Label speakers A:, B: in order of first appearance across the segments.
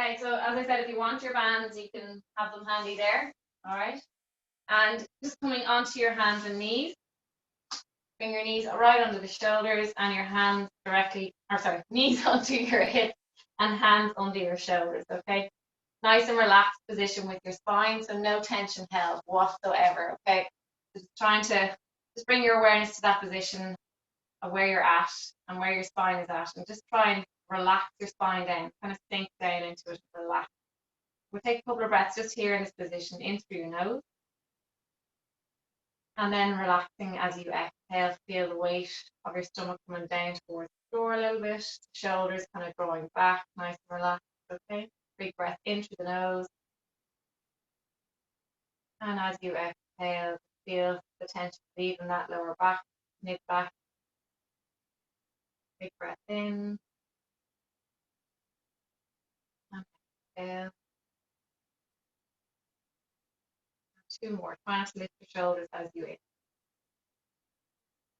A: Okay, so as I said, if you want your bands, you can have them handy there. All right. And just coming onto your hands and knees. Bring your knees right under the shoulders and your hands directly, or sorry, knees onto your hips and hands under your shoulders, okay? Nice and relaxed position with your spine, so no tension held whatsoever, okay? Just trying to just bring your awareness to that position of where you're at and where your spine is at, and just try and relax your spine down, kind of sink down into it, relax. We'll take a couple of breaths just here in this position, in through your nose. And then relaxing as you exhale, feel the weight of your stomach coming down towards the floor a little bit, shoulders kind of drawing back, nice and relaxed, okay? Big breath in through the nose. And as you exhale, feel the tension leaving that lower back, mid back. Big breath in. And exhale. Two more. Try not to lift your shoulders as you exhale.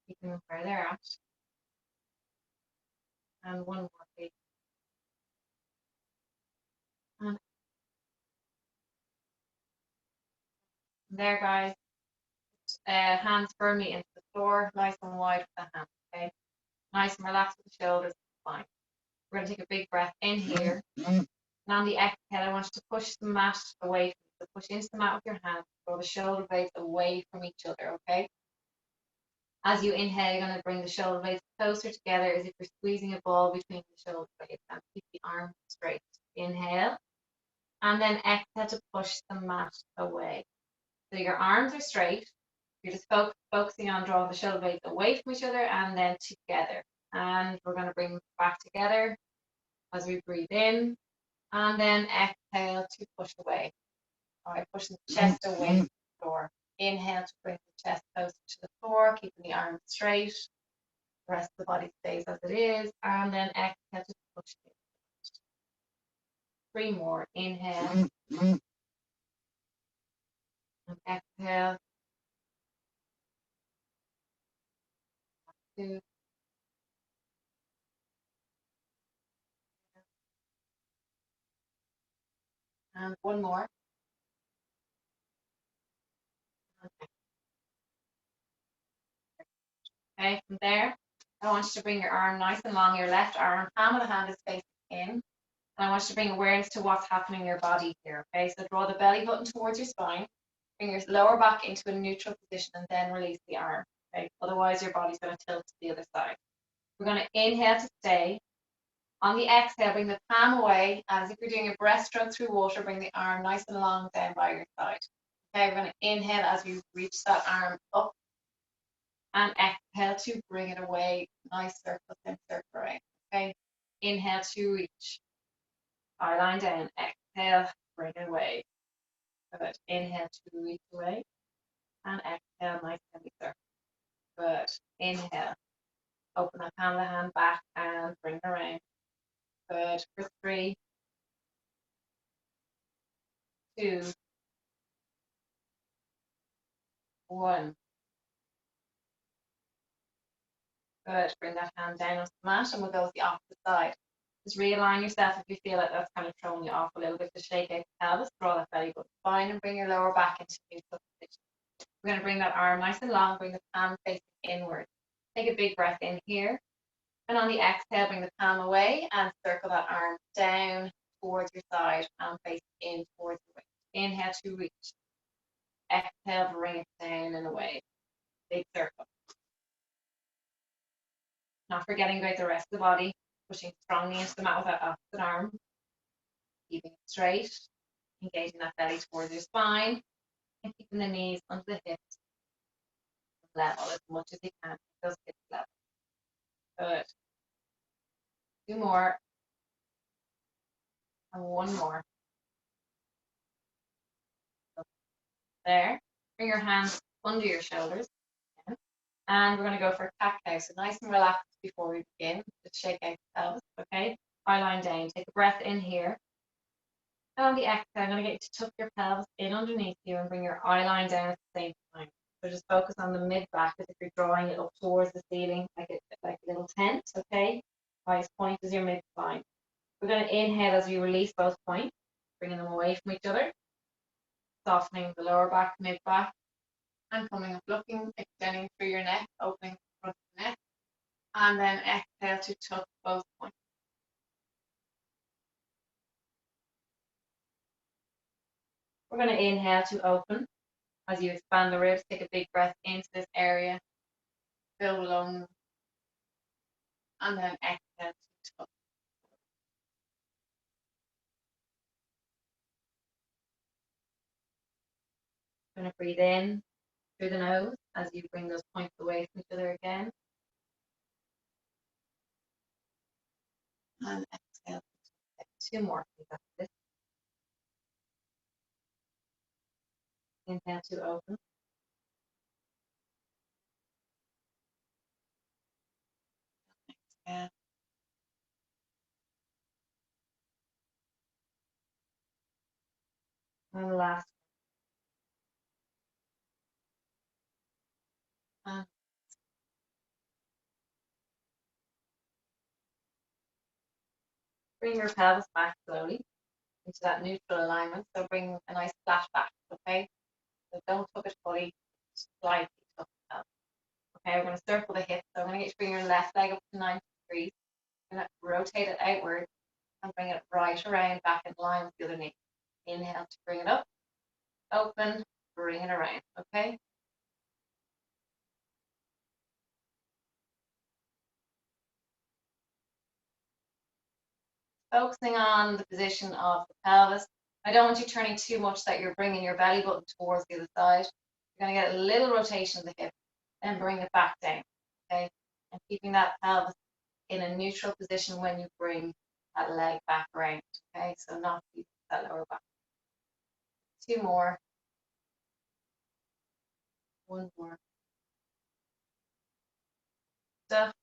A: Keep them where they're at. And one more, please. And there, guys. Hands firmly into the floor, nice and wide with the hands, okay? Nice and relaxed with the shoulders, fine. We're going to take a big breath in here. And on the exhale, I want you to push the mat away from you. So push into the mat with your hands, draw the shoulder blades away from each other, okay? As you inhale, you're going to bring the shoulder blades closer together as if you're squeezing a ball between the shoulder blades, and keep the arms straight. Inhale. And then exhale to push the mat away. So your arms are straight. You're just focusing on drawing the shoulder blades away from each other and then together. And we're going to bring them back together as we breathe in. And then exhale to push away. All right, pushing the chest away from the floor. Inhale to bring the chest closer to the floor, keeping the arms straight. The rest of the body stays as it is. And then exhale to push it. 3 more. Inhale. And exhale. 2. And 1 more. Okay, from there, I want you to bring your arm nice and long, your left arm, palm of the hand is facing in. And I want you to bring awareness to what's happening in your body here, okay? So draw the belly button towards your spine, bring your lower back into a neutral position, and then release the arm, okay? Otherwise, your body's going to tilt to the other side. We're going to inhale to stay. On the exhale, bring the palm away, as if you're doing a breaststroke through water, bring the arm nice and long down by your side. Okay, we're going to inhale as we reach that arm up. And exhale to bring it away. Nice circle, then circle around. Okay. Inhale to reach. Eye down. Exhale, bring it away. Good. Inhale to reach away. And exhale, nice heavy circle. Good. Inhale. Open that palm of the hand back and bring it around. Good. For 3, 2, 1. Good. Bring that hand down onto the mat and we'll go to the opposite side. Just realign yourself if you feel like that's kind of throwing you off a little bit. To shake out the pelvis, draw that belly button spine and bring your lower back into neutral position. We're going to bring that arm nice and long, bring the palm facing inward. Take a big breath in here. And on the exhale, bring the palm away and circle that arm down towards your side and facing in towards the waist. Inhale to reach. Exhale, bring it down and away. Big circle. Not forgetting about the rest of the body, pushing strongly into the mat with that opposite arm, keeping it straight, engaging that belly towards your spine, and keeping the knees under the hips level as much as you can. Keep those hips level. Good. 2 more. And 1 more. There. Bring your hands under your shoulders. And we're going to go for a cat cow. So nice and relaxed before we begin. Just shake out the pelvis, okay? Eye down. Take a breath in here. And on the exhale, I'm going to get you to tuck your pelvis in underneath you and bring your eye line down at the same time. So just focus on the mid back as if you're drawing it up towards the ceiling, like a little tent, okay? Highest point is your mid spine. We're going to inhale as we release both points, bringing them away from each other, softening the lower back, mid back, and coming up, looking, extending through your neck, opening the front of the neck, and then exhale to tuck both points. We're going to inhale to open as you expand the ribs. Take a big breath into this area, fill the lungs, and then exhale to tuck. Going to breathe in through the nose as you bring those points away from each other again. And exhale. Two more. This. Inhale to open. Exhale. And last. And bring your pelvis back slowly into that neutral alignment. So bring a nice flat back, okay? So don't tuck it fully, slightly tuck the pelvis. Okay, we're going to circle the hips. So I'm going to get you to bring your left leg up to 90 degrees. I'm going to rotate it outward and bring it right around back in line with the other knee. Inhale to bring it up, open, bring it around, okay? Focusing on the position of the pelvis. I don't want you turning too much that you're bringing your belly button towards the other side. You're going to get a little rotation of the hip, then bring it back down, okay? And keeping that pelvis in a neutral position when you bring that leg back around, okay? So not keep that lower back. Two more. One more. Stuff.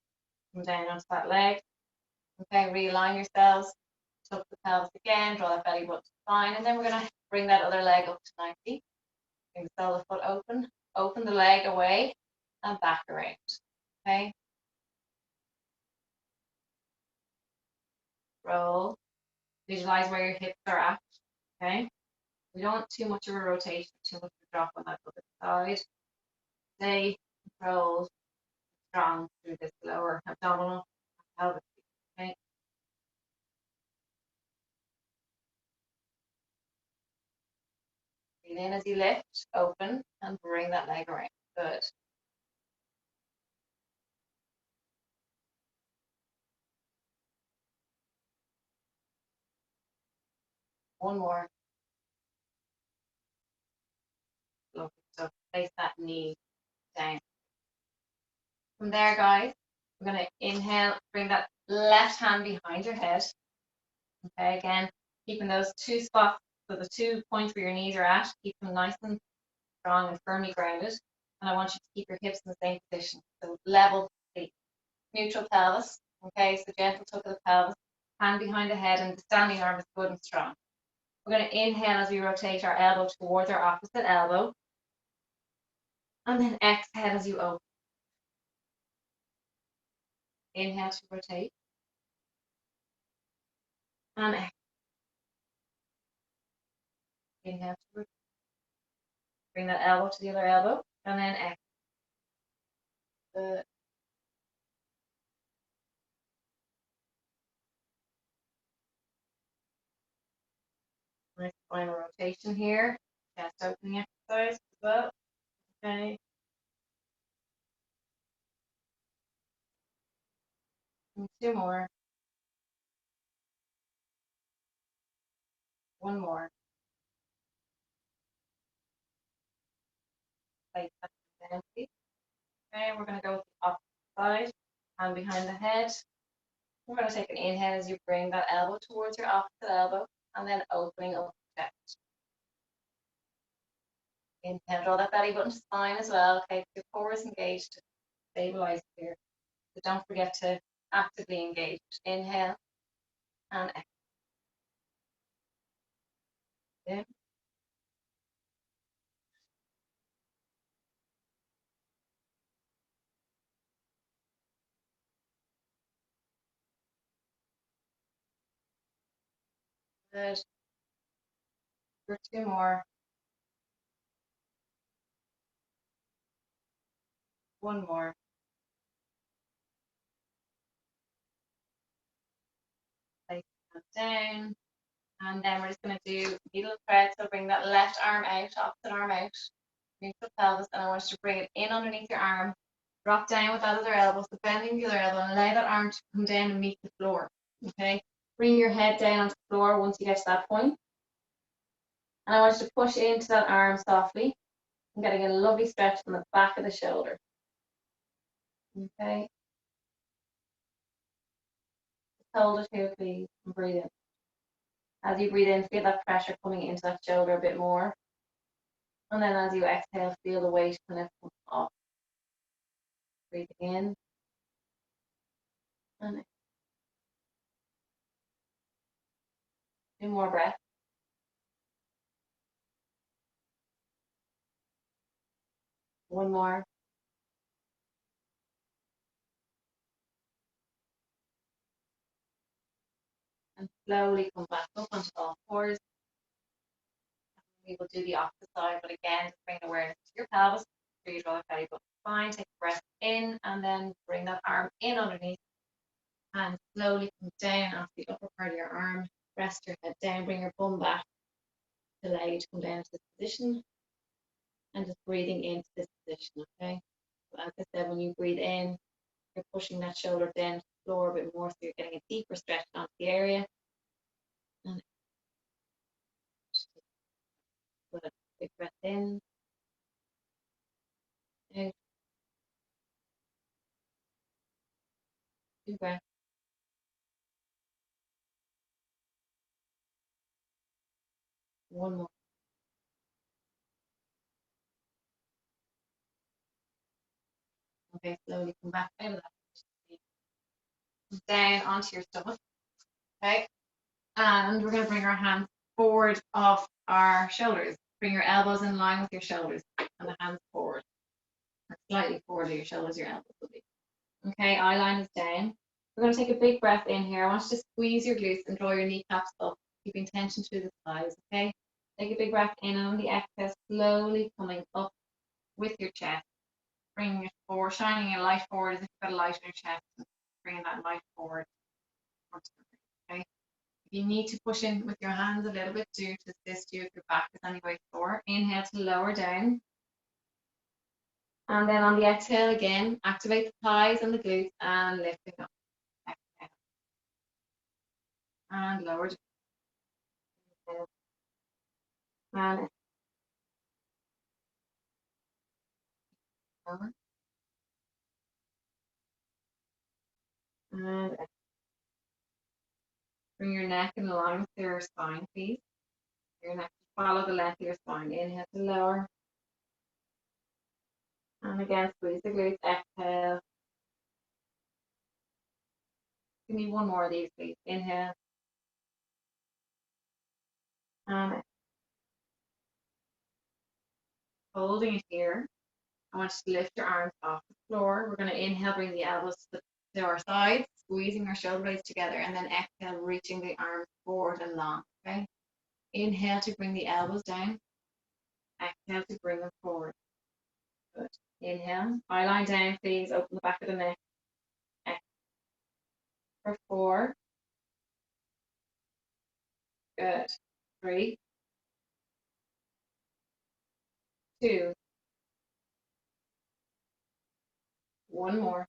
A: Come down onto that leg. Okay, realign yourselves. Tuck the pelvis again, draw that belly button to spine, and then we're going to bring that other leg up to 90. Bring the sole of the foot open, open the leg away, and back around. Okay. Roll. Visualize where your hips are at. Okay. We don't want too much of a rotation, too much of a drop on that other side. Stay controlled, strong through this lower abdominal pelvic. Okay. Breathe in as you lift, open, and bring that leg around. Good. One more. Lovely. So place that knee down. From there, guys, we're going to inhale, bring that left hand behind your head. Okay, again, keeping those two spots, so the 2 points where your knees are at, keep them nice and strong and firmly grounded. And I want you to keep your hips in the same position. So level feet, neutral pelvis. Okay, so gentle tuck of the pelvis, hand behind the head, and the standing arm is good and strong. We're going to inhale as we rotate our elbow towards our opposite elbow. And then exhale as you open. Inhale to rotate. And exhale. Inhale to rotate. Bring that elbow to the other elbow. And then exhale. Good. Nice final rotation here. Chest opening exercise as well. Okay. And two more. One more. Place that empty. Okay, we're going to go with the opposite side. Hand behind the head. We're going to take an inhale as you bring that elbow towards your opposite elbow and then opening up the chest. Inhale, draw that belly button to spine as well. Okay, your core is engaged to stabilize here. So don't forget to actively engage. Inhale and exhale. Good. For 2 more. 1 more. Place that down. And then we're just going to do needle thread. So bring that left arm out, opposite arm out. Bring the pelvis, and I want you to bring it in underneath your arm. Drop down with that other elbow, so bending the other elbow, and allow that arm to come down and meet the floor. Okay? Bring your head down onto the floor once you get to that point. And I want you to push into that arm softly. I'm getting a lovely stretch from the back of the shoulder. Okay? Hold it here, please, and breathe in. As you breathe in, feel that pressure coming into that shoulder a bit more. And then as you exhale, feel the weight kind of come off. Breathing in. And 2 more breaths. One more. And slowly come back up onto all fours. We will do the opposite side, but again, just bring awareness to your pelvis. So you draw the belly button spine, take a breath in, and then bring that arm in underneath. And slowly come down off the upper part of your arm. Rest your head down, bring your bum back to allow you to come down to this position. And just breathing into this position, okay? So as I said, when you breathe in, you're pushing that shoulder down to the floor a bit more, so you're getting a deeper stretch onto the area. And put a big breath in, out, 2 breaths, 1 more. Okay, slowly come back out of that position. Down onto your stomach. Okay, and we're going to bring our hands forward off our shoulders. Bring your elbows in line with your shoulders and the hands forward, or slightly forward of your shoulders, your elbows will be. Okay, eye line is down. We're going to take a big breath in here. I want you to squeeze your glutes and draw your kneecaps up, keeping tension through the thighs, okay? Take a big breath in, and on the exhale, slowly coming up with your chest. Bringing it forward, shining a light forward as if you've got a light in your chest, and bringing that light forward. Okay? If you need to push in with your hands a little bit, do to assist you if your back is anyway sore. Inhale to lower down. And then on the exhale again, activate the thighs and the glutes and lifting up. Exhale. And lower down. And lower. And bring your neck in line with your spine, please. Your neck, follow the length of your spine. Inhale to lower. And again, squeeze the glutes. Exhale. Give me 1 more of these, please. Inhale. And holding it here. I want you to lift your arms off the floor. We're going to inhale, bring the elbows to our sides, squeezing our shoulder blades together, and then exhale, reaching the arms forward and long. Okay. Inhale to bring the elbows down. Exhale to bring them forward. Good. Inhale. Eye line down, please. Open the back of the neck. Exhale. For 4. Good. 3, 2, 1 more.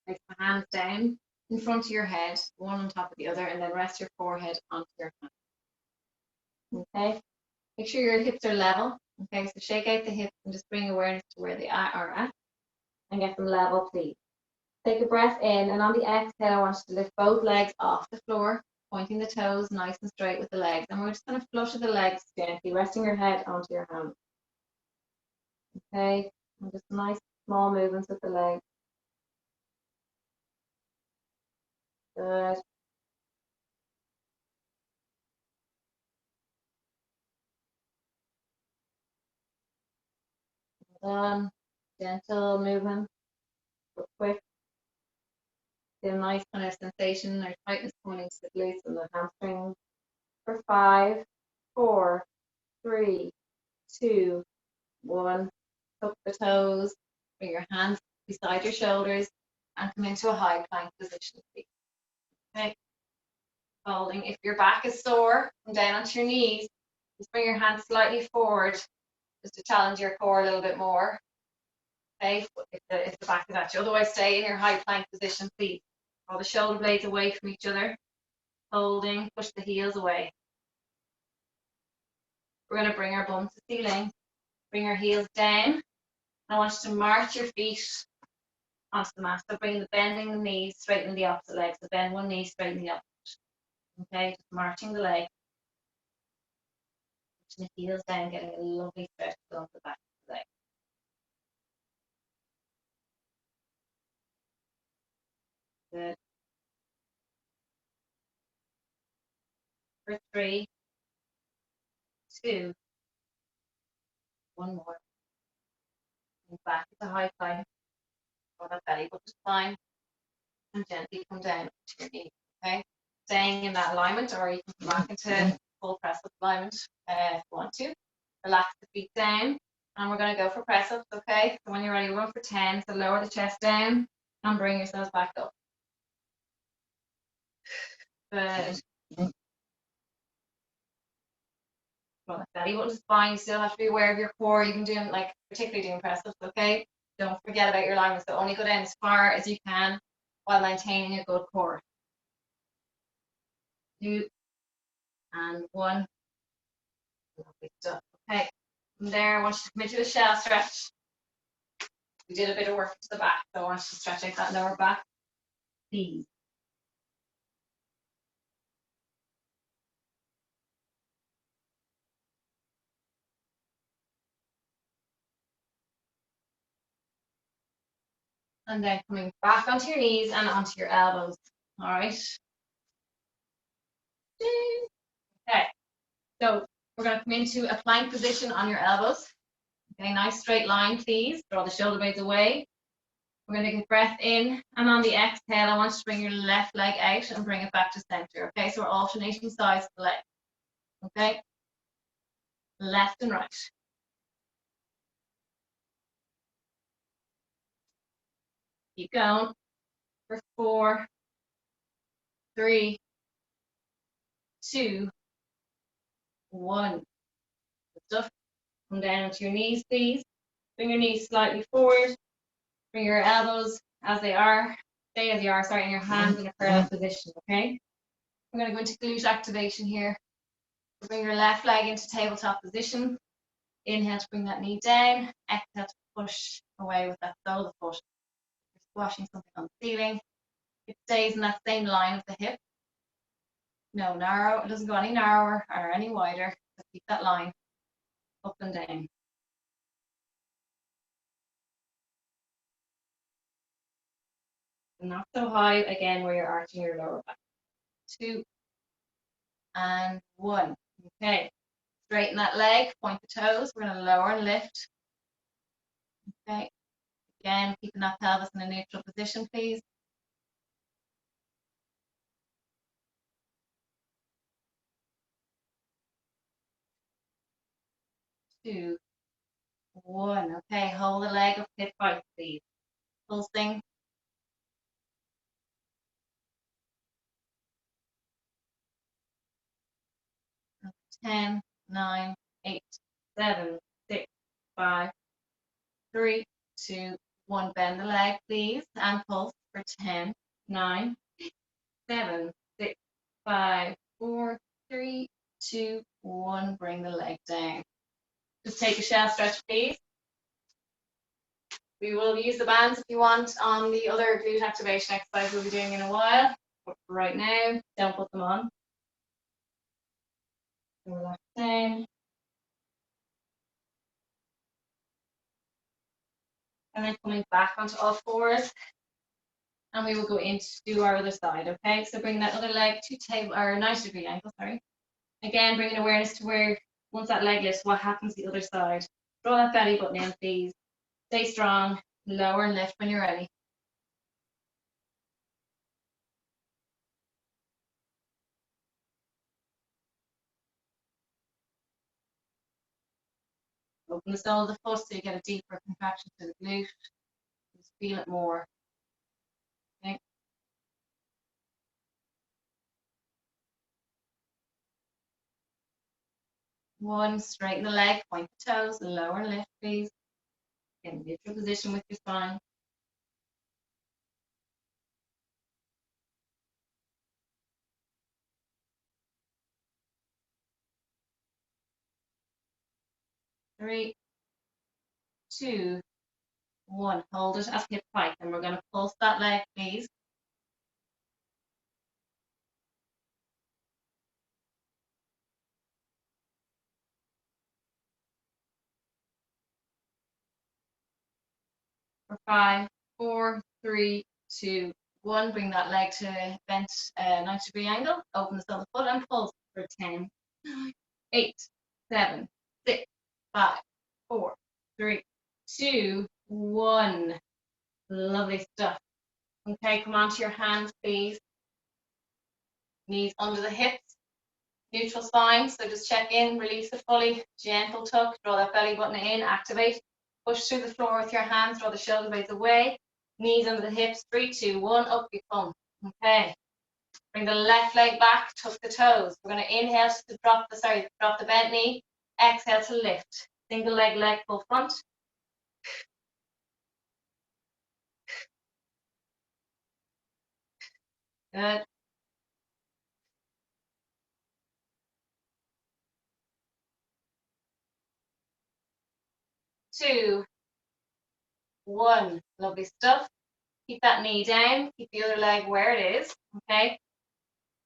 A: Place the hands down in front of your head, one on top of the other, and then rest your forehead onto your hand. Okay. Make sure your hips are level. Okay, so shake out the hips and just bring awareness to where they are at and get them level, please. Take a breath in, and on the exhale, I want you to lift both legs off the floor, pointing the toes nice and straight with the legs. And we're just going to flush the legs gently, resting your head onto your hands. Okay, and just nice small movements with the legs. Good. Well done. Gentle movement, but quick. Get a nice kind of sensation or tightness coming into the glutes and the hamstrings. For 5, 4, 3, 2, 1. Tuck the toes, bring your hands beside your shoulders, and come into a high plank position, please. Okay. Folding. If your back is sore, come down onto your knees. Just bring your hands slightly forward, just to challenge your core a little bit more. Okay, if the back is at you. Otherwise, stay in your high plank position, please. Draw the shoulder blades away from each other. Holding, push the heels away. We're going to bring our bum to ceiling. Bring our heels down. I want you to march your feet onto the mat. So bring the bending the knees, straighten the opposite leg. So bend one knee, straighten the opposite. Okay, just marching the leg. Pushing the heels down, getting a lovely stretch along the back of the leg. Good. For 3, 2, 1 more. And back to high plank. Draw that belly button spine. And gently come down to your knee. Okay, staying in that alignment, or you can come back into full press up alignment if you want to. Relax the feet down, and we're going to go for press ups. Okay, so when you're ready, we're going for 10. So lower the chest down and bring yourselves back up. Good. Well, the belly button is fine. You still have to be aware of your core. You can do, like, particularly doing press ups. Okay, don't forget about your alignment. So only go down as far as you can while maintaining a good core. 2 and 1. Lovely stuff. Okay, from there, I want you to come into a shell stretch. We did a bit of work to the back, so I want you to stretch out that lower back, please. And then coming back onto your knees and onto your elbows. All right. Okay, so we're going to come into a plank position on your elbows. Okay, nice straight line, please. Draw the shoulder blades away. We're going to take a breath in, and on the exhale, I want you to bring your left leg out and bring it back to center. Okay, so we're alternating sides of the leg. Okay, left and right. Keep going. For 4, 3, 2, 1. Good stuff. Come down onto your knees, please. Bring your knees slightly forward. Bring your elbows as they are. Stay as you are, starting your hands in a curl-up position, okay? We're going to go into glute activation here. Bring your left leg into tabletop position. Inhale to bring that knee down. Exhale to push away with that sole of the foot. You're squashing something on the ceiling. It stays in that same line of the hip. No narrow, it doesn't go any narrower or any wider. So keep that line up and down. And not so high, again, where you're arching your lower back. 2 and 1. Okay, straighten that leg, point the toes. We're going to lower and lift. Okay, again, keeping that pelvis in a neutral position, please. 2, 1. Okay, hold the leg up hip height, please. Pulsing. 10, 9, 8, 7, 6, 5, 3, 2, 1. Bend the leg, please, and pulse for 10, 9, 7, 6, 5, 4, 3, 2, 1. Bring the leg down. Just take a shell stretch, please. We will use the bands if you want on the other glute activation exercise we'll be doing in a while. But right now, don't put them on. Relax down. And then coming back onto all fours. And we will go into our other side, okay? So bring that other leg to table, or 90-degree angle, sorry. Again, bringing awareness to where, once that leg lifts, what happens the other side. Draw that belly button in, please. Stay strong, lower and lift when you're ready. Open the sole of the foot so you get a deeper contraction to the glute. Just feel it more. Okay. One, straighten the leg, point the toes, lower and lift, please. Get in neutral position with your spine. Three, two, one. Hold it as hip height, and we're going to pulse that leg, please. For 5, 4, 3, 2, 1. Bring that leg to bent 90-degree angle. Open the sole of the foot and pulse for 10, 9, 8, 7, 6, 5, 4, 3, 2, 1. Lovely stuff. Okay, come onto your hands, please. Knees under the hips. Neutral spine, so just check in, release it fully, gentle tuck, draw that belly button in, activate, push through the floor with your hands, draw the shoulder blades away, knees under the hips, 3, 2, 1, up you come. Okay, bring the left leg back, tuck the toes. We're going to inhale to drop the bent knee, exhale to lift. Single leg pull front. Good. 2, 1, lovely stuff. Keep that knee down, keep the other leg where it is, okay?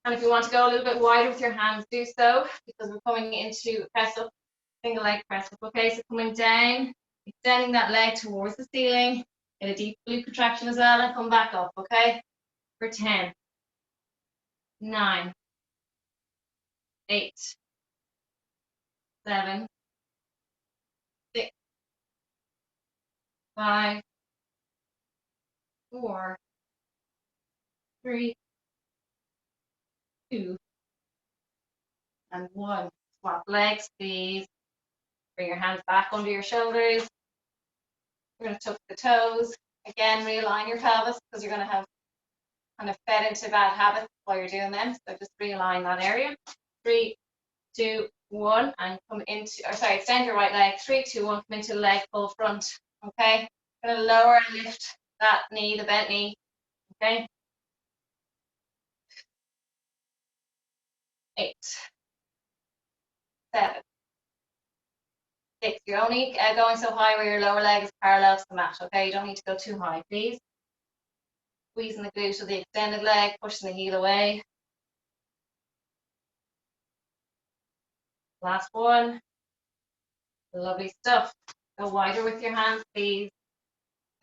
A: And if you want to go a little bit wider with your hands, do so, because we're coming into press up, single leg press up, okay? So coming down, extending that leg towards the ceiling, get a deep glute contraction as well, and come back up, okay? For 10, 9, 8, 7, 6, 5, 4, 3, 2, and 1. Swap legs, please. Bring your hands back under your shoulders. We're going to tuck the toes. Again, realign your pelvis because you're going to have kind of fed into bad habits while you're doing them. So just realign that area. 3, 2, 1, and come into, extend your right leg. 3, 2, 1, come into the leg pull front. Okay. Going to lower and lift that knee, the bent knee. Okay. 8, 7, 6. You're only going so high where your lower leg is parallel to the mat. Okay. You don't need to go too high, please. Squeezing the glute of the extended leg, pushing the heel away. Last one. Lovely stuff. Go wider with your hands, please.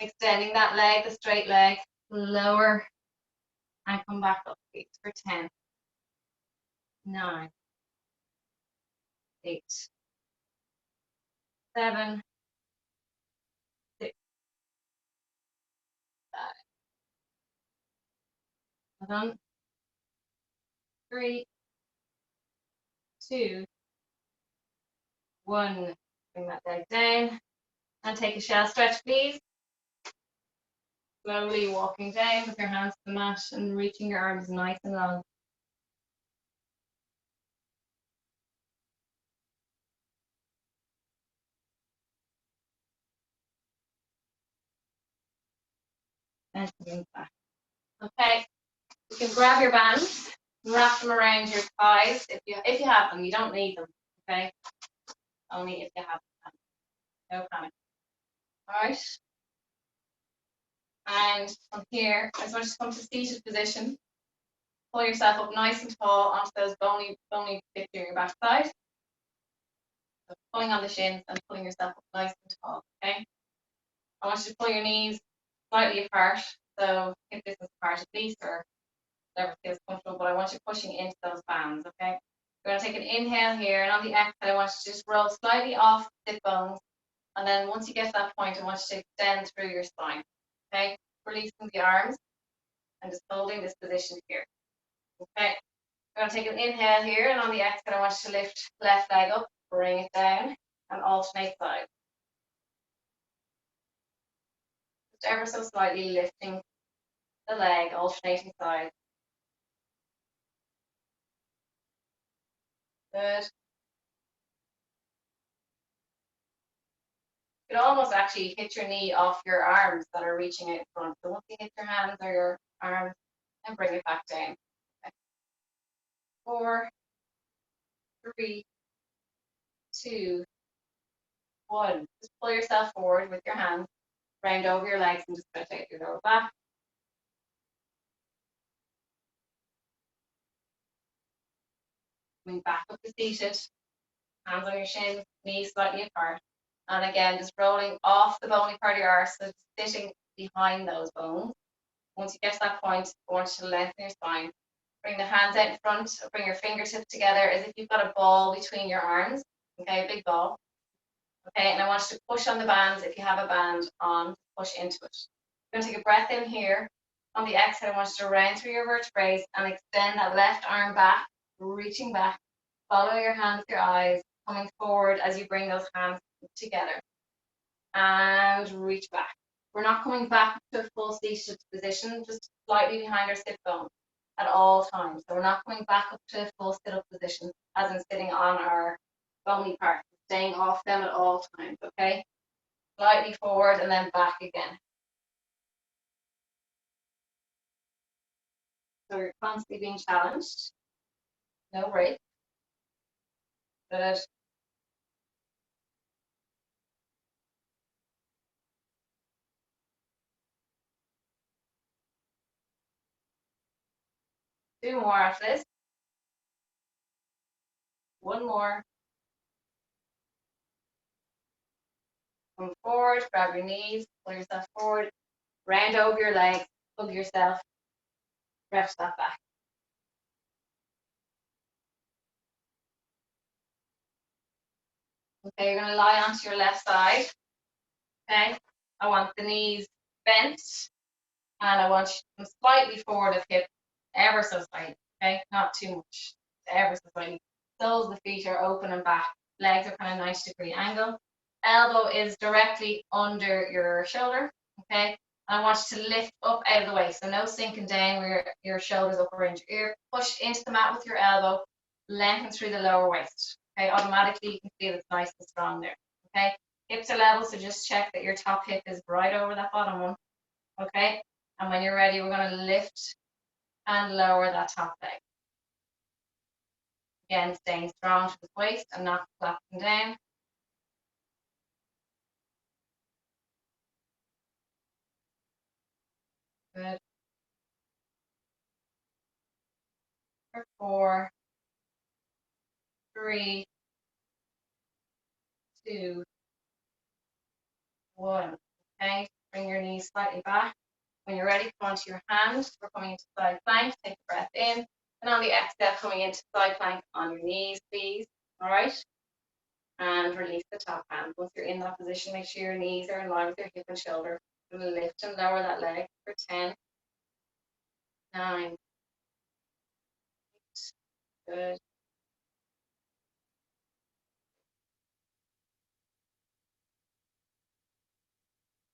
A: Extending that leg, the straight leg, lower, and come back up, please, for 10, 9, 8, 7, 6, 5. Well done. 3, 2, 1. Bring that leg down and take a shell stretch, please. Slowly walking down with your hands to the mat and reaching your arms nice and long. And bring it back. Okay, you can grab your bands, wrap them around your thighs if you have them. You don't need them. Okay, only if you have them. No panic. All right. And from here, I just want you to come to seated position. Pull yourself up nice and tall onto those bony bits in your backside. So pulling on the shins and pulling yourself up nice and tall. Okay. I want you to pull your knees slightly apart, so hip distance apart at least, or whatever feels comfortable. But I want you pushing into those bands. Okay. We're going to take an inhale here, and on the exhale, I want you to just roll slightly off the sit bones. And then once you get to that point, I want you to extend through your spine. Okay, releasing the arms and just holding this position here. Okay, I'm going to take an inhale here, and on the exhale, I want you to lift left leg up, bring it down. and alternate sides. Just ever so slightly lifting the leg, alternating sides. Good. You could almost actually hit your knee off your arms that are reaching out in front. So once you hit your hands or your arms, and bring it back down. Okay. 4, 3, 2, 1. Just pull yourself forward with your hands, round over your legs, and just stretch out your lower back. Coming back up to seated, hands on your shins, knees slightly apart. And again, just rolling off the bony part of your arse, so sitting behind those bones. Once you get to that point, I want you to lengthen your spine. Bring the hands out in front, or bring your fingertips together as if you've got a ball between your arms. Okay, a big ball. Okay, and I want you to push on the bands. If you have a band on, push into it. You're going to take a breath in here. On the exhale, I want you to round through your vertebrae and extend that left arm back, reaching back. Follow your hands, your eyes, coming forward as you bring those hands together. And reach back. We're not coming back to a full seated position, just slightly behind our sit bone at all times. So we're not coming back up to a full sit-up position, as in sitting on our bony part, staying off them at all times, okay? Slightly forward and then back again. So you're constantly being challenged. No break. Good. Two more after this. One more. Come forward, grab your knees, pull yourself forward, round over your legs, hug yourself, stretch that back. Okay, you're going to lie onto your left side. Okay, I want the knees bent, and I want you to come slightly forward of hip, ever so slightly. Okay, not too much, ever so slightly. Soles of the feet are open and back. Legs are kind of 90-degree angle. Elbow is directly under your shoulder. Okay, and I want you to lift up out of the way. So no sinking down where your shoulders up around your ear. Push into the mat with your elbow. Lengthen through the lower waist. Okay, automatically you can feel it's nice and strong there. Okay, hips are level, so just check that your top hip is right over that bottom one. Okay, and when you're ready, we're going to lift and lower that top leg. Again, staying strong to the waist and not flapping down. Good. 4, 3, 2, 1. Okay, bring your knees slightly back. When you're ready, come onto your hands. We're coming into side plank. Take a breath in. And on the exhale, coming into side plank on your knees, please. All right. And release the top hand. Once you're in that position, make sure your knees are in line with your hip and shoulder. Lift and lower that leg for 10, 9, 8. Good.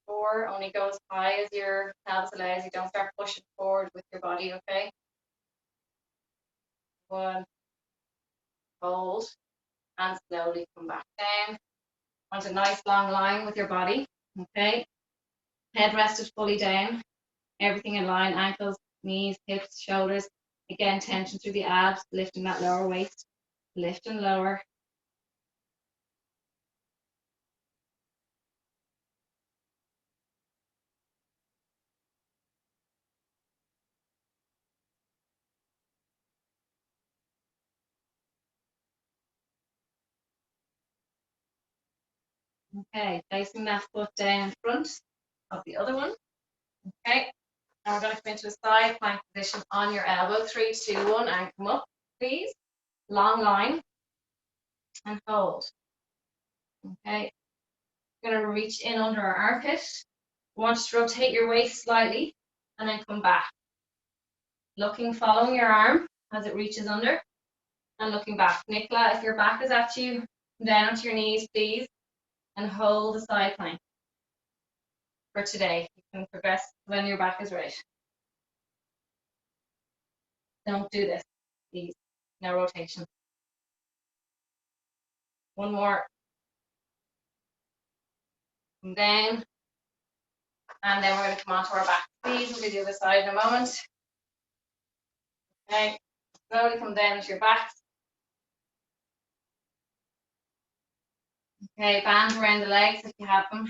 A: 4, only go as high as your pelvis allows you. Don't start pushing forward with your body, okay? 1, hold, and slowly come back down. Want a nice long line with your body, okay? Head rested fully down, everything in line, ankles, knees, hips, shoulders. Again, tension through the abs, lifting that lower waist, lift and lower. Okay, placing that foot down in front of the other one. Okay, now we're going to come into a side plank position on your elbow. 3, 2, 1, and come up, please. Long line and hold. Okay, we're going to reach in under our armpit. Want to rotate your waist slightly and then come back. Looking, following your arm as it reaches under and looking back. Nicola, if your back is at you, Come down onto your knees, please, and hold the side plank for today. You can progress when your back is right. Don't do this, please. No rotation. One more. Come down. And then we're going to come onto our back. Please, we'll do the other side in a moment. Okay. Slowly come down to your back. Okay, band around the legs if you have them.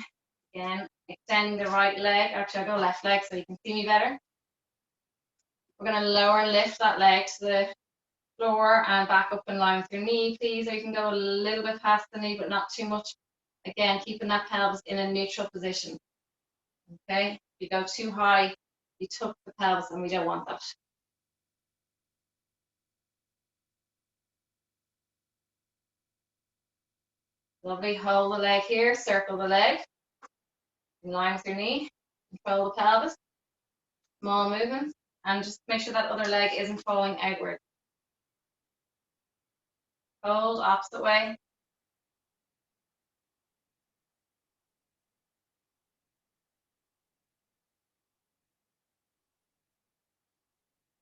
A: Again, extending the right leg. Actually, I'll go left leg so you can see me better. We're going to lower and lift that leg to the floor and back up in line with your knee, please. Or you can go a little bit past the knee, but not too much. Again, keeping that pelvis in a neutral position. Okay, if you go too high, you tuck the pelvis, and we don't want that. Lovely. Hold the leg here, circle the leg in line with your knee. Control the pelvis. Small movements, and just make sure that other leg isn't falling outward. Hold, opposite way.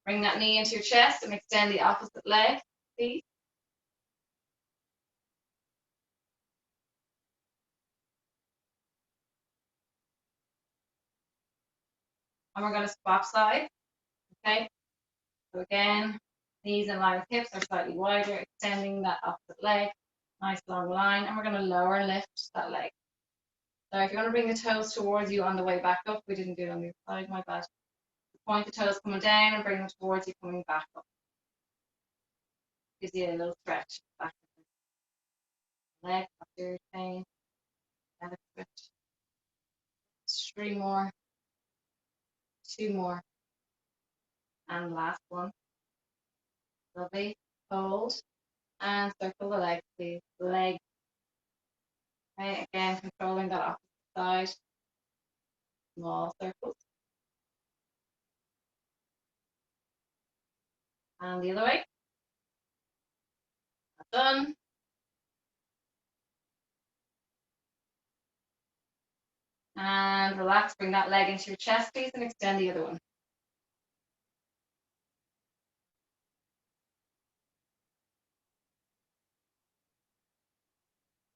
A: Bring that knee into your chest and extend the opposite leg, please. And we're going to swap sides, okay? So again, knees in line with hips are slightly wider, extending that opposite leg. Nice long line, and we're going to lower and lift that leg. So if you want to bring the toes towards you on the way back up, we didn't do it on the other side, my bad. Point the toes coming down and bring them towards you coming back up. Gives you a little stretch back. Leg, posterior chain, and a stretch. 3 more, 2 more, and last one. Lovely. Hold and circle the leg, please. Leg. Okay, again, controlling that opposite side. Small circles. And the other way. Done. And relax, bring that leg into your chest, please, and extend the other one.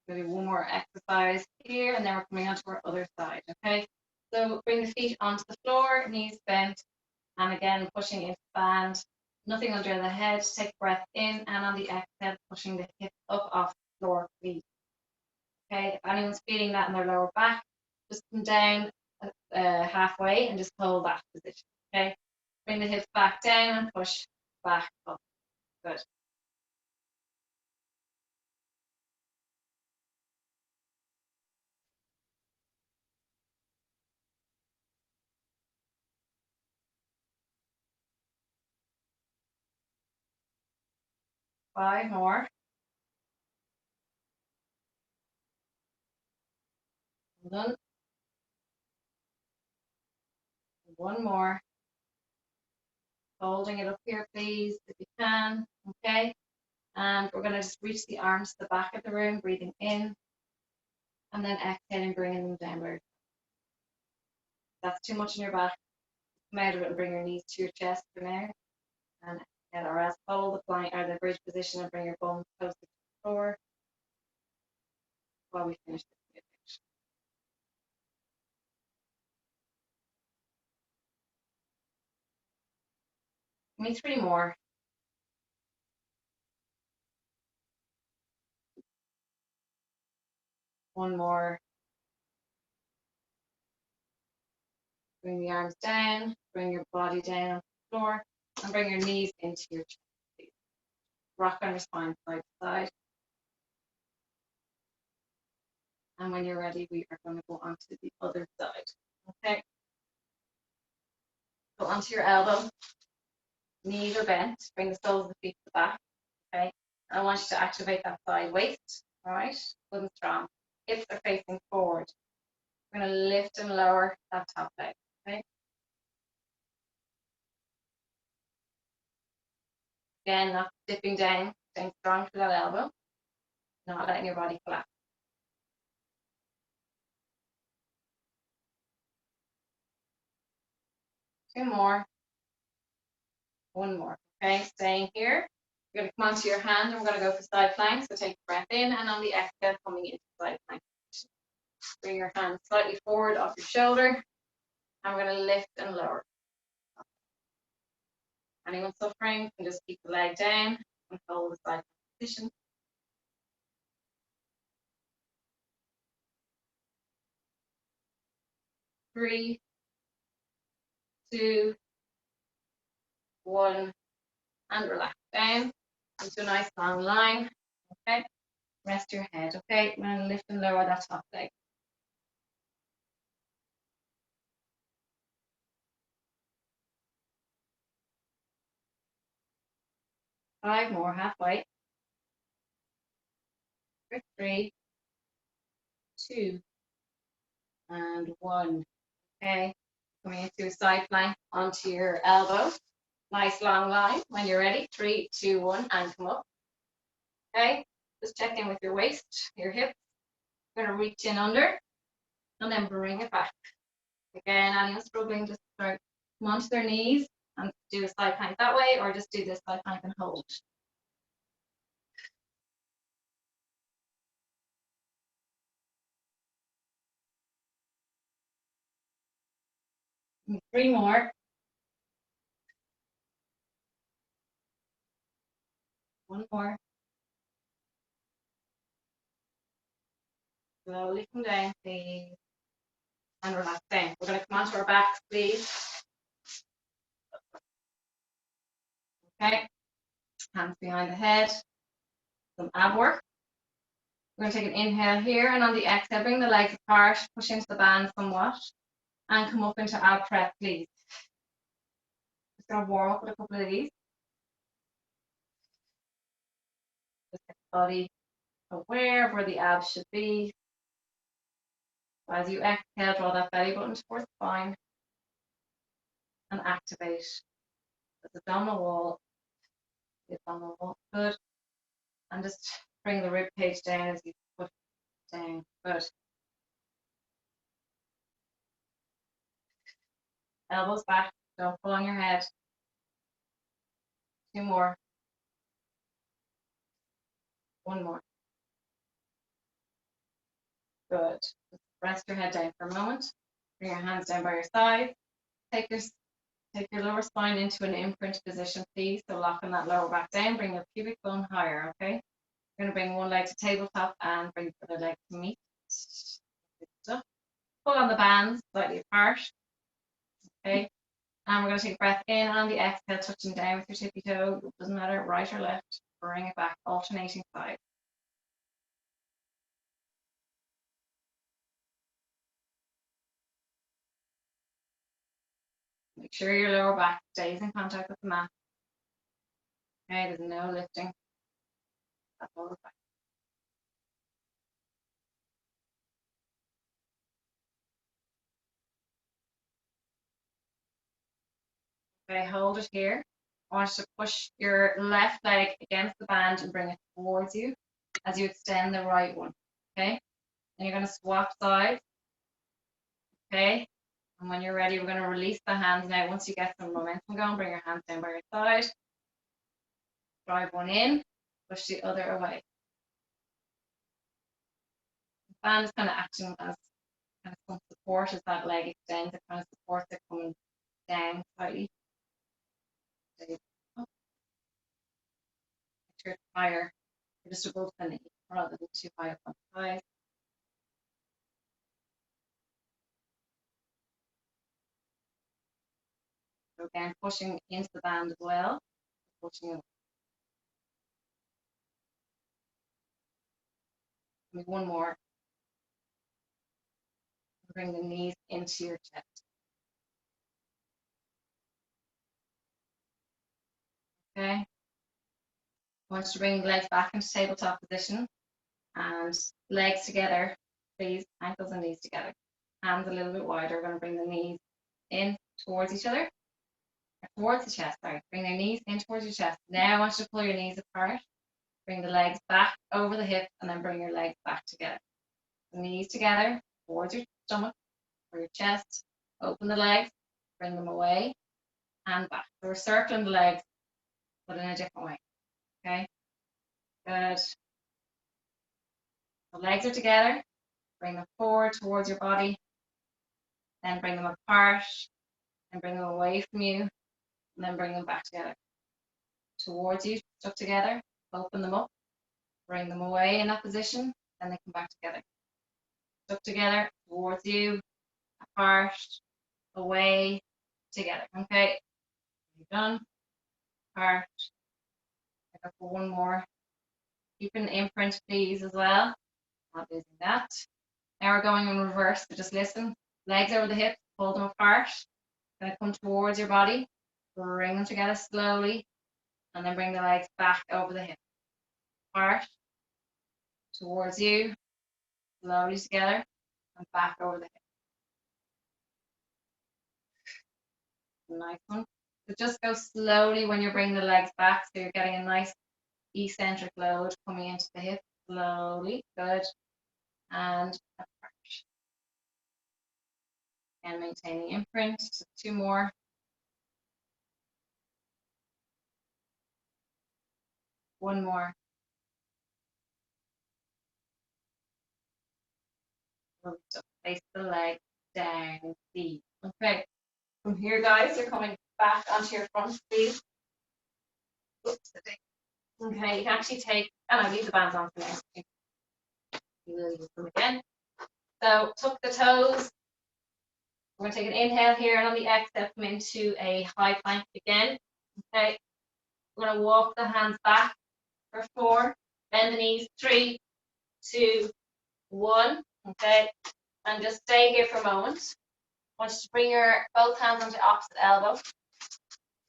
A: Maybe one more exercise here, and then we're coming onto our other side, okay? So bring the feet onto the floor, knees bent, and again, pushing into the band. Nothing under the head. Take a breath in, and on the exhale, pushing the hips up off the floor, please. Okay, if anyone's feeling that in their lower back, just come down halfway and just hold that position, okay? Bring the hips back down and push back up. Good. Five more. Done. One more. Holding it up here, please, if you can, okay? And we're going to just reach the arms to the back of the room, breathing in, and then exhaling, bringing them downward. If that's too much in your back, come out of it and bring your knees to your chest for now. And exhale, or else hold the plank or the bridge position and bring your bones closer to the floor while we finish this meditation. Give me 3 more. One more. Bring the arms down, bring your body down on the floor, and bring your knees into your chest, please. Rock on your spine side to side. And when you're ready, we are going to go on to the other side. Okay. Go onto your elbow. Knees are bent. Bring the soles of the feet to the back. Okay. And I want you to activate that side waist. All right. Good and strong. Hips are facing forward. We're going to lift and lower that top leg. Okay. Again, not dipping down, staying strong through that elbow. not letting your body collapse. Two more. One more. Okay, staying here. You're going to come onto your hand and we're going to go for side plank. So take a breath in and on the exhale, coming into side plank. Bring your hands slightly forward off your shoulder. And we're going to lift and lower. Anyone suffering can just keep the leg down and hold the side position. 3, 2, 1, and relax down into a nice long line. Okay, rest your head. Okay, I'm going to lift and lower that top leg. Five more, halfway. 3, 2, and 1. Okay, coming into a side plank onto your elbow. Nice long line. When you're ready, 3, 2, 1, and come up. Okay, just check in with your waist, your hips. You're going to reach in under and then bring it back. Again, anyone struggling, just start come onto their knees and do a side plank that way, or just do this side plank and hold. 3 more. 1 more. Slowly come down, please. And relax down. We're going to come onto our backs, please. Okay. Hands behind the head. Some ab work. We're going to take an inhale here, and on the exhale, bring the legs apart, push into the band somewhat, and come up into ab prep, please. Just going to warm up with a couple of these. Just get the body aware of where the abs should be. As you exhale, draw that belly button towards the spine and activate the abdominal wall. The abdominal wall, good. And just bring the rib cage down as you put it down, good. Elbows back, don't pull on your head. 2 more. 1 more. Good. Just rest your head down for a moment. Bring your hands down by your side. Take your lower spine into an imprint position, please. So locking that lower back down, bring your pubic bone higher, okay? You're going to bring one leg to tabletop and bring the other leg to meet. Good stuff. Pull on the bands slightly apart, okay? And we're going to take a breath in on the exhale, touching down with your tippy toe. It doesn't matter, right or left. Bring it back, alternating sides. Make sure your lower back stays in contact with the mat. Okay, there's no lifting. That's all the back. Okay, hold it here. I want you to push your left leg against the band and bring it towards you as you extend the right one. Okay, and you're going to swap sides. Okay, and when you're ready, we're going to release the hands now. Once you get some momentum going, bring your hands down by your side. Drive one in, push the other away. The band is kind of acting as kind of some support as that leg extends. It kind of supports it coming down slightly. Make sure it's higher, just above the knee, rather than too high up on the thighs. So again, pushing into the band as well. Pushing it. Maybe 1 more. Bring the knees into your chest. Okay. I want you to bring the legs back into tabletop position and legs together, please. Ankles and knees together. Hands a little bit wider. We're going to bring the knees in towards each other. Towards the chest, sorry. Bring your knees in towards your chest. Now I want you to pull your knees apart Bring the legs back over the hips and then bring your legs back together. The knees together towards your stomach or your chest. Open the legs, bring them away and back. So we're circling the legs, but in a different way. Okay, good. The legs are together. Bring them forward towards your body. Then bring them apart and bring them away from you. And then bring them back together. Towards you, stuck together. Open them up. Bring them away in that position. Then they come back together. Stuck together, towards you, apart, away, together. Okay, you're done. Apart. I got one more. Keep an imprint, please, as well. Not losing that. Now we're going in reverse, so just listen. Legs over the hips, pull them apart. Gonna come towards your body. Bring them together slowly. And then bring the legs back over the hips. Apart. Towards you. Slowly together. And back over the hips. Nice one. So just go slowly when you're bringing the legs back, so you're getting a nice eccentric load coming into the hip. Slowly. Good. And apart. And maintain the imprint. So 2 more. One more. So place the leg down, deep. Okay. From here, guys, you're coming back onto your front, please. Oops, okay, you can actually take, and I'll leave the bands on for now. You will use them again. So tuck the toes. We're going to take an inhale here, and on the exhale, come into a high plank again. Okay. We're going to walk the hands back for 4. Bend the knees. 3, 2, 1. Okay. And just stay here for a moment. I want you to bring your both hands onto opposite elbow.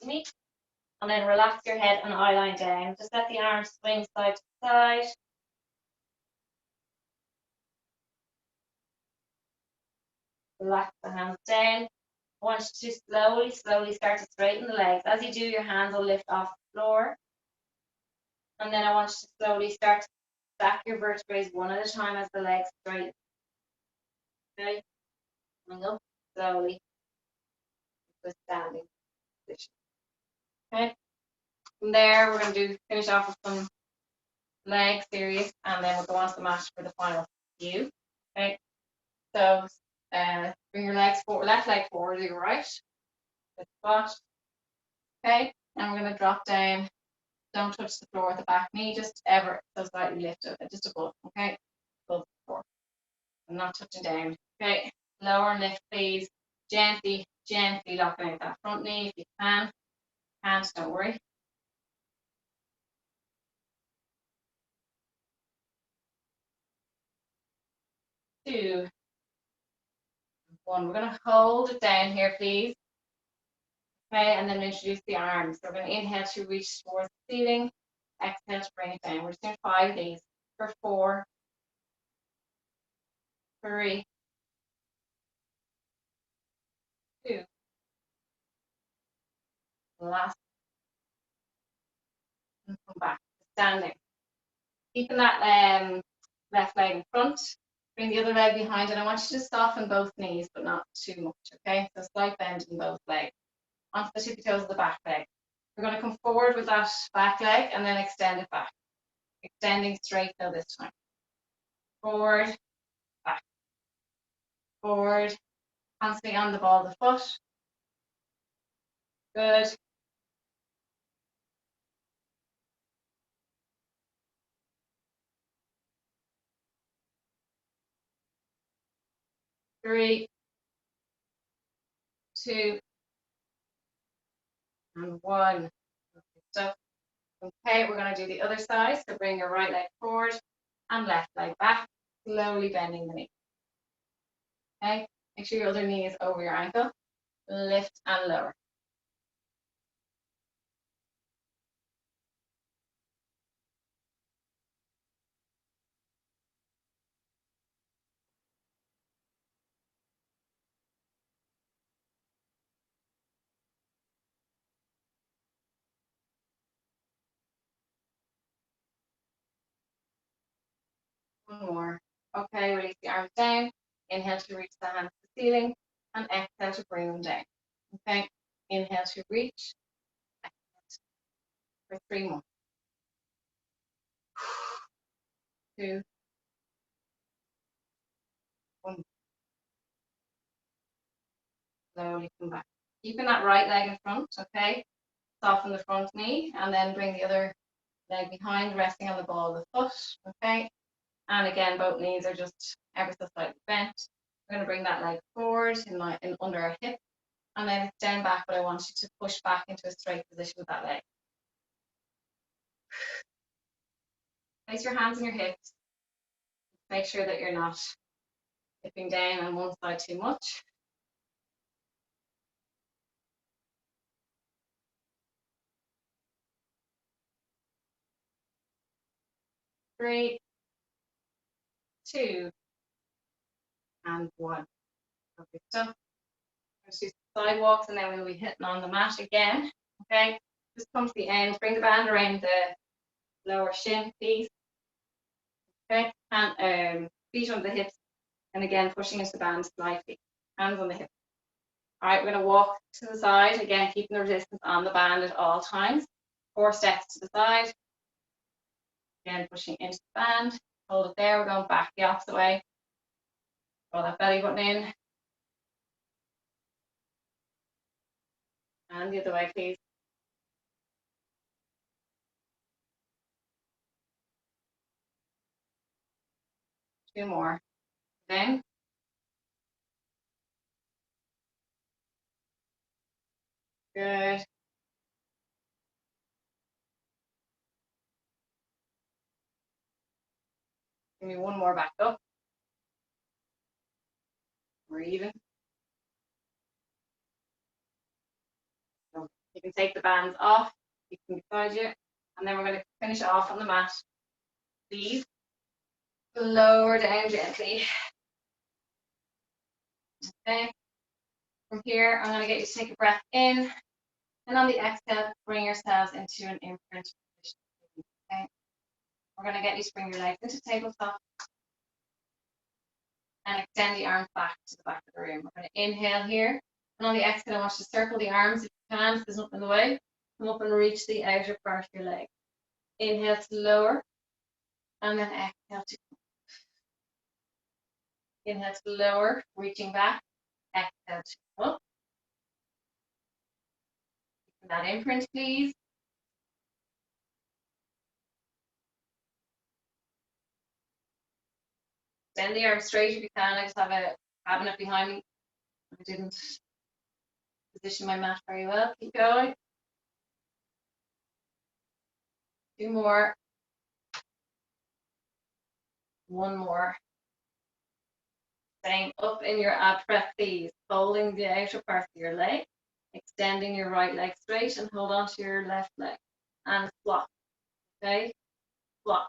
A: And then relax your head and eye line down. Just let the arms swing side to side. Relax the hands down. I want you to slowly start to straighten the legs. As you do, your hands will lift off the floor. And then I want you to slowly start to stack your vertebrae one at a time as the legs straighten. Okay? And up slowly to standing position. Okay? From there, we're going to finish off with some leg series, and then we'll go on to the mat for the final few. Okay? So bring your legs forward, left leg forward to your right. Good spot. Okay, and we're going to drop down. Don't touch the floor with the back knee, just ever so slightly lift it, just above. Okay, above the floor. I'm not touching down. Okay, lower and lift, please. Gently locking out that front knee if you can. Can't, don't worry. 2, 1. We're going to hold it down here, please. Okay, and then introduce the arms. So we're going to inhale to reach towards the ceiling. Exhale to bring it down. We're just doing 5 of these for 4, 3, 2. Last. And come back. Standing. Keeping that left leg in front. Bring the other leg behind, and I want you to soften both knees, but not too much. Okay, so slight bend in both legs. Onto the tippy toes of the back leg. We're going to come forward with that back leg and then extend it back. Extending straight though this time. Forward, back. Forward, constantly on the ball of the foot. Good. Three, 2, and 1. So, okay, we're going to do the other side. So bring your right leg forward and left leg back, slowly bending the knee. Okay, make sure your other knee is over your ankle. Lift and lower. One more. Okay, release the arms down. Inhale to reach the hands to the ceiling, and exhale to bring them down. Okay, inhale to reach. Exhale for 3 more. 2, 1. Slowly come back. Keeping that right leg in front, okay? Soften the front knee, and then bring the other leg behind, resting on the ball of the foot, okay? And again, both knees are just ever so slightly bent. We're going to bring that leg forward in under our hip, and then extend back, but I want you to push back into a straight position with that leg. Place your hands on your hips. Make sure that you're not dipping down on one side too much. 3, 2, and 1. Okay, stuff. Let's do side walks, and then we'll be hitting on the mat again. Okay, just come to the end. Bring the band around the lower shin, please. Okay, and feet on the hips, and again pushing into the band slightly. Hands on the hips. All right, we're going to walk to the side again, keeping the resistance on the band at all times. 4 steps to the side. Again, pushing into the band. Hold it there. We're going back the opposite way. Draw that belly button in. And the other way, please. Two more. Down. Good. Give me one more back up. We're even. So you can take the bands off. You can beside you. And then we're going to finish off on the mat. Please. Lower down gently. Okay. From here, I'm going to get you to take a breath in. And on the exhale, bring yourselves into an imprint position. Okay. We're going to get you to bring your legs into tabletop and extend the arms back to the back of the room. We're going to inhale here. And on the exhale, I want you to circle the arms if you can, if there's nothing in the way. Come up and reach the outer part of your leg. Inhale to lower. And then exhale to inhale to lower, reaching back. Exhale to up. Keep that imprint, please. Extend the arms straight if you can. I just have a cabinet behind me. I didn't position my mat very well. Keep going. 2 more. 1 more. Staying up in your ab press, please. Holding the outer part of your leg. Extending your right leg straight and hold on to your left leg. And flop. Okay? Flop.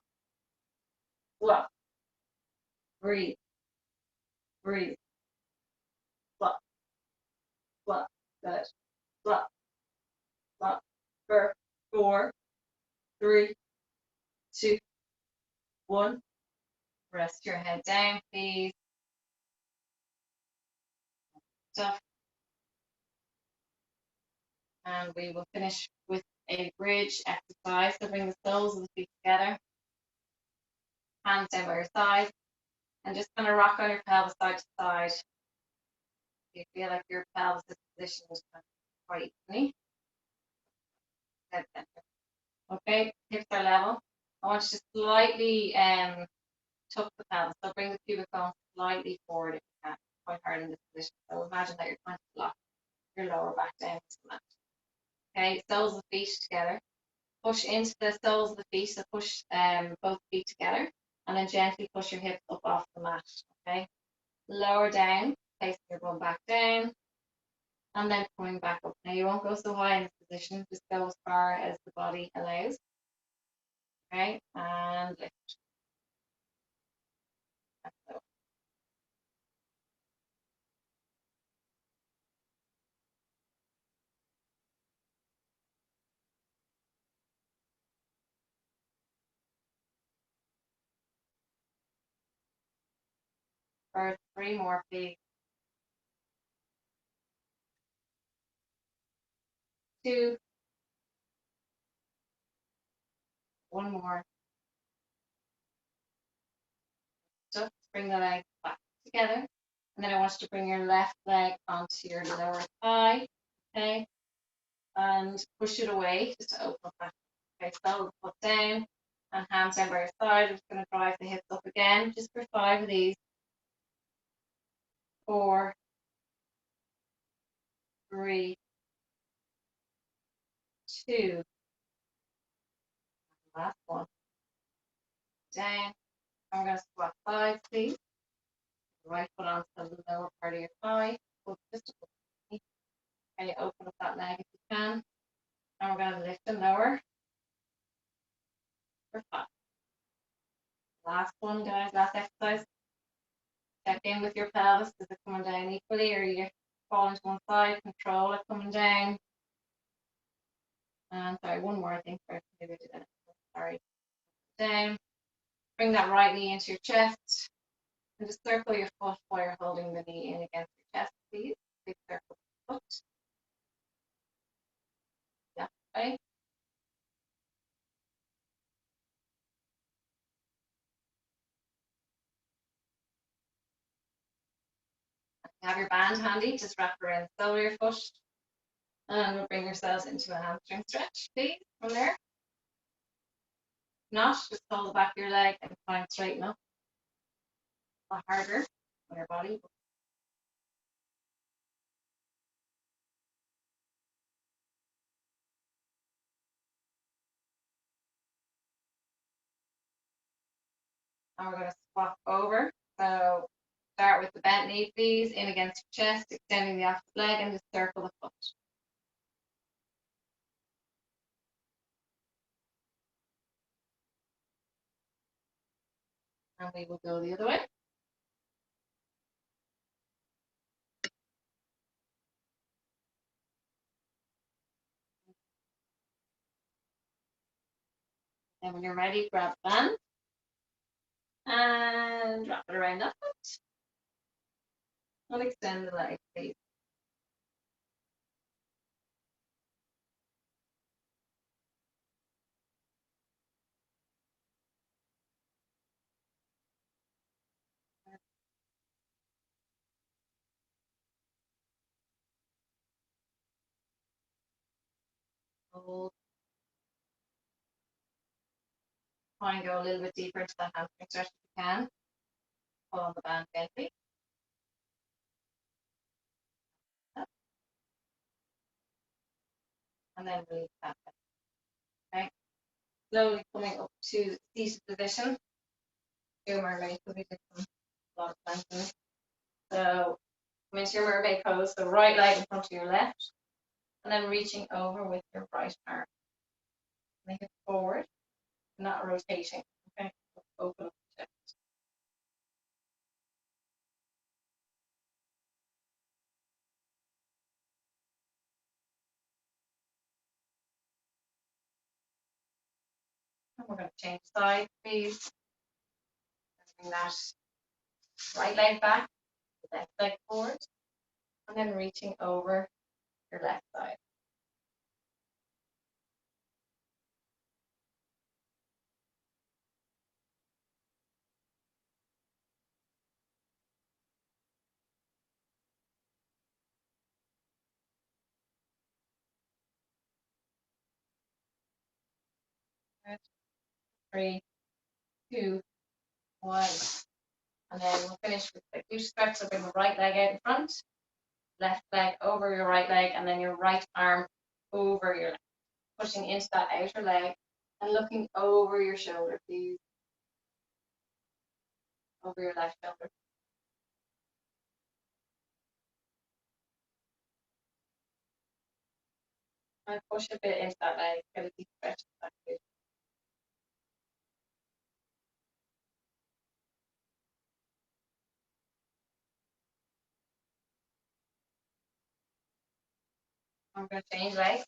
A: Flop. Breathe. Breathe. Flop. Flop. Good. Flop. Flop. 4, 3, 2, 1. Rest your head down, please. Stuff. And we will finish with a bridge exercise. So bring the soles of the feet together. Hands down by your side. And just kind of rock on your pelvis side to side. You feel like your pelvis is positioned quite evenly. Dead center. Okay, hips are level. I want you to slightly tuck the pelvis. So bring the pubic bone slightly forward if you can. Quite hard in this position. So imagine that you're trying to lock your lower back down to the mat. Okay, soles of the feet together. Push into the soles of the feet. So push both feet together. And then gently push your hips up off the mat. Okay. Lower down. Placing your bum back down. And then coming back up. Now you won't go so high in this position. Just go as far as the body allows. Okay. And lift. for 3 more, please. 2, 1 more. Just bring the legs back together. And then I want you to bring your left leg onto your lower thigh. Okay. And push it away just to open up that. Okay, so foot down and hands down by your side. I'm just going to drive the hips up again, just for 5 of these. 4, 3, 2. Last one. Down. I'm going to squat sides, please. Right foot onto the lower part of your thigh. Foot just above. Can you open up that leg if you can? And we're going to lift and lower for 5. Last one, guys. Last exercise. Check in with your pelvis. Is it coming down equally, or you falling to one side? Control it coming down. And sorry, one more thing first. Maybe I did that. Sorry. Down. Bring that right knee into your chest. And just circle your foot while you're holding the knee in against your chest, please. Big circle of the foot. Yeah, okay. You have your band handy, just wrap around the sole of your foot. And we'll bring yourselves into a hamstring stretch, please, from there. If not, just hold the back of your leg and try and straighten up. A lot harder on your body. And we're going to swap over. So start with the bent knee, please, in against your chest, extending the opposite leg, and just circle the foot. And we will go the other way. And when you're ready, grab the band and wrap it around that foot. And extend the leg, please. Hold. Try and go a little bit deeper into that hamstring stretch if you can. Pull on the band gently. And then release that. Okay. Slowly coming up to seated position. Your mermaid, because we did a lot of planking. So come into your mermaid pose, the right leg in front of your left, and then reaching over with your right arm. Make it forward, not rotating. Okay, open up the chest. And we're going to change sides, please. Bring that right leg back, left leg forward, and then reaching over your left side. Good. 3, 2, 1. And then we'll finish with a huge stretch. So bring the right leg out in front, left leg over your right leg, and then your right arm over your left, pushing into that outer leg and looking over your shoulder, please. Over your left shoulder. And push a bit into that leg, get a deep stretch of that glute. I'm going to change legs.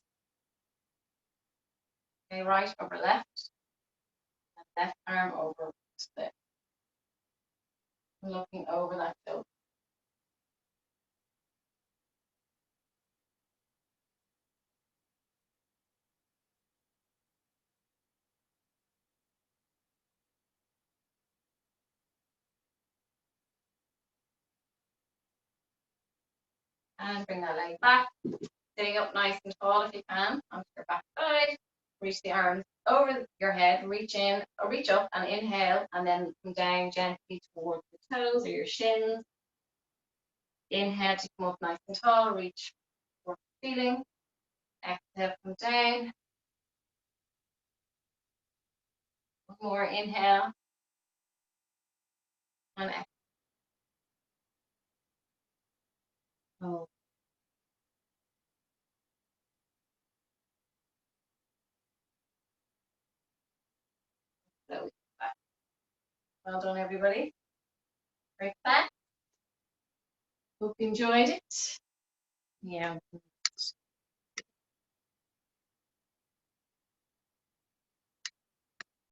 A: Okay, right over left, and left arm over split. and looking over that shoulder. And bring that leg back, sitting up nice and tall if you can, onto your back side. Reach the arms over your head, reach in, or reach up and inhale, and then come down gently towards the toes or your shins. Inhale to come up nice and tall, reach towards the ceiling. Exhale, come down. One more inhale and exhale. Oh, slowly back. Well done, everybody. Great back. Hope you enjoyed it. Yeah.